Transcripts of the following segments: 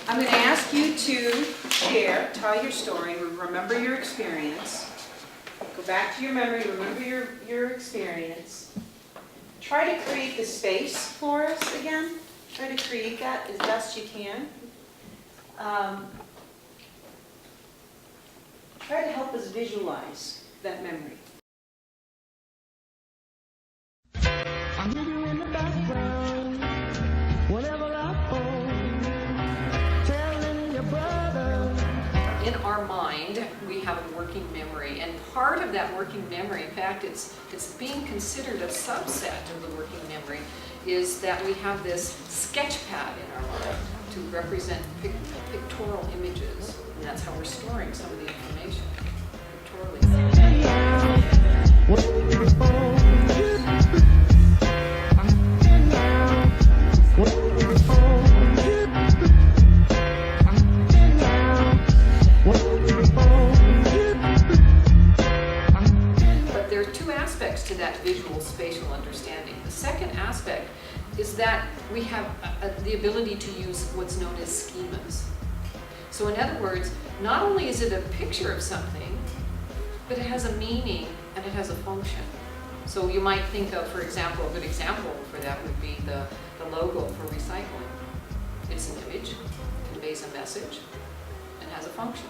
I'm going to ask you to tell your story, remember your experience. Go back to your memory, remember your experience. Try to create the space for us again. Try to create that as best you can. Try to help us visualize that memory. I hear you in the background, whenever I phone, telling your brother. In our mind, we have a working memory, and part of that working memory, in fact, it's being considered a subset of the working memory, is that we have this sketch pad in our mind to represent pictorial images, and that's how we're storing some of the information pictorially. But there are two aspects to that visual spatial understanding. The second aspect is that we have the ability to use what's known as schemas. So in other words, not only is it a picture of something, but it has a meaning and it has a function. So you might think of, for example, a good example for that would be the logo for recycling. It's an image, conveys a message, and has a function.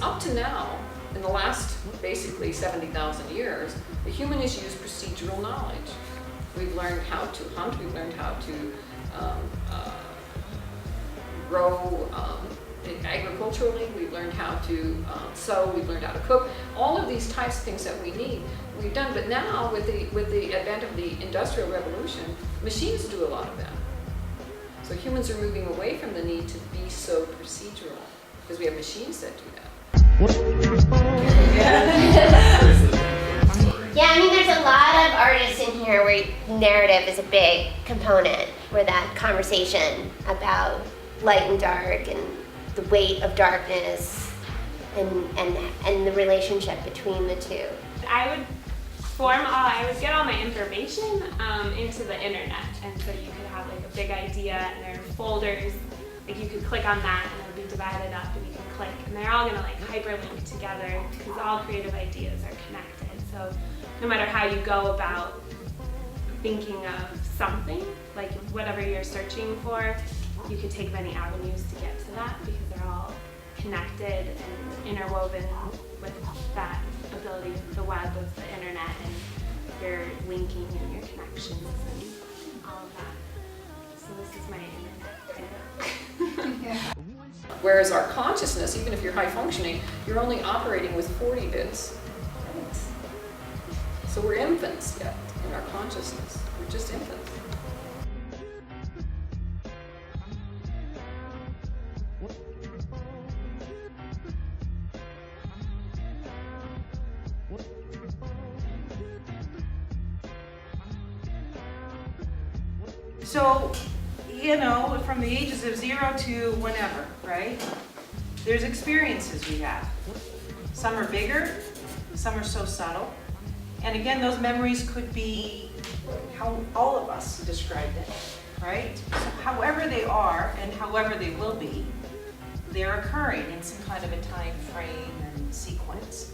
Up to now, in the last basically 70,000 years, the human has used procedural knowledge. We've learned how to hunt, we've learned how to grow agriculturally, we've learned how to sew, we've learned how to cook. All of these types of things that we need, we've done. But now, with the advent of the Industrial Revolution, machines do a lot of that. So humans are moving away from the need to be so procedural, because we have machines that do that. Yeah, I mean, there's a lot of artists in here where narrative is a big component, where that conversation about light and dark and the weight of darkness and the relationship between the two. I would get all my information into the internet, and so you could have like a big idea and there are folders, like you could click on that and it would be divided up and you can click, and they're all gonna like hyperlink together because all creative ideas are connected. So no matter how you go about thinking of something, like whatever you're searching for, you could take many avenues to get to that because they're all connected and interwoven with that ability of the web of the internet and your linking and your connections and all of that. So this is my internet kind of. Whereas our consciousness, even if you're high functioning, you're only operating with 40 bits. So we're infants yet in our consciousness. We're just infants. So, from the ages of 0 to whenever, right? There's experiences we have. Some are bigger, some are so subtle. And again, those memories could be how all of us describe them, right? So however they are and however they will be, they're occurring in some kind of a time frame and sequence.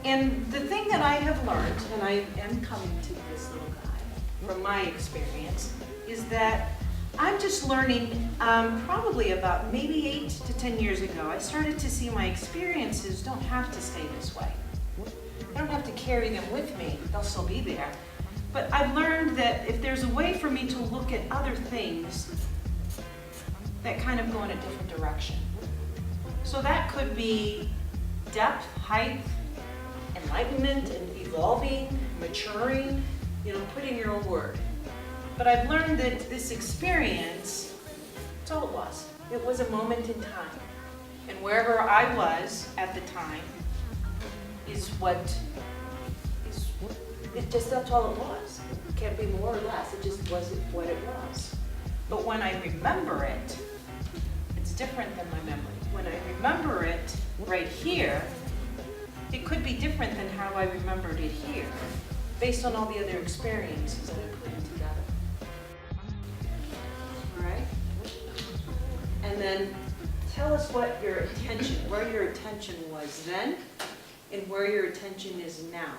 And the thing that I have learned, and I am coming to this little guy from my experience, is that I'm just learning probably about maybe 8 to 10 years ago, I started to see my experiences don't have to stay this way. I don't have to carry them with me, they'll still be there. But I've learned that if there's a way for me to look at other things that kind of go in a different direction. So that could be depth, height, enlightenment, and evolving, maturing, put in your own word. But I've learned that this experience, that's all it was. It was a moment in time. And wherever I was at the time that's all it was. It can't be more or less, it just wasn't what it was. But when I remember it, it's different than my memory. When I remember it right here, it could be different than how I remembered it here, based on all the other experiences that I put together. All right? And then tell us what your attention, where your attention was then, and where your attention is now.